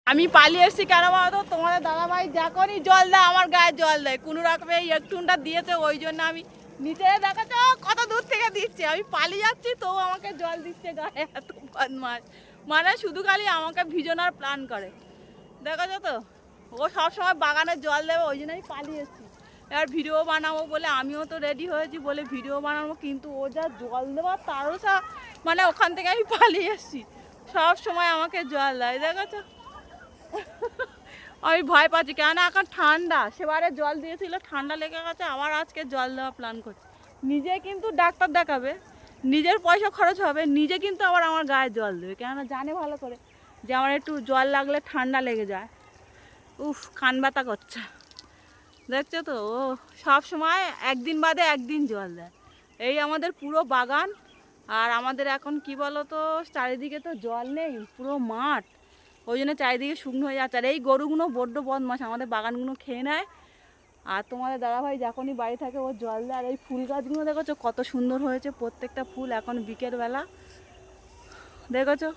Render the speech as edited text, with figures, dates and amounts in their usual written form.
আমি পালিয়ে এসেছি কেন বলতো, তোমাদের দাদাভাই যখনই জল দেয় আমার গায়ে জল দেয়, কোনো রকমে এই একটুটা দিয়েছে, ওই জন্য আমি নিচে দেখাচ্ছ কত দূর থেকে দিচ্ছে, আমি পালিয়ে যাচ্ছি তো আমাকে জল দিচ্ছে গায়ে। এত বদমাস, মানে শুধু খালি আমাকে ভিজোনার প্ল্যান করে, দেখেছো তো। ও সবসময় বাগানে জল দেবে, ওই জন্য আমি পালিয়ে এসেছি। এবার ভিডিও বানাবো বলে আমিও তো রেডি হয়েছি বলে ভিডিও বানাবো, কিন্তু ও যা জল দেওয়ার তারও মানে ওখান থেকে আমি পালিয়ে এসেছি। সব সময় আমাকে জল দেয়, দেখেছো। আমি ভয় পাচ্ছি, কেন এখন ঠান্ডা, সেবারে জল দিয়েছিল ঠান্ডা লেগে গেছে, আবার আজকে জল দেওয়া প্ল্যান করছে। নিজে কিন্তু ডাক্তার দেখাবে, নিজের পয়সা খরচ হবে, নিজে কিন্তু আবার আমার গায়ে জল দেবে, কেননা জানে ভালো করে যে আমার একটু জল লাগলে ঠান্ডা লেগে যায়। উফ, কান ব্যথা করছে, দেখছো তো। ও সব সময় একদিন বাদে একদিন জল দেয়। এই আমাদের পুরো বাগান, আর আমাদের এখন কি বলো তো, চারিদিকে তো জল নেই, পুরো মাঠ, ওই জন্য চারিদিকে শুকনো হয়ে যাচ্ছে। আর এই গরুগুলো বড্ড বদমাশ, আমাদের বাগানগুলো খেয়ে নেয়। আর তোমাদের দাদাভাই যখনই বাড়ি থাকে ও জল দেয়। আর এই ফুল গাছগুলো দেখেছো কত সুন্দর হয়েছে, প্রত্যেকটা ফুল এখন বিকেলবেলা, দেখেছো।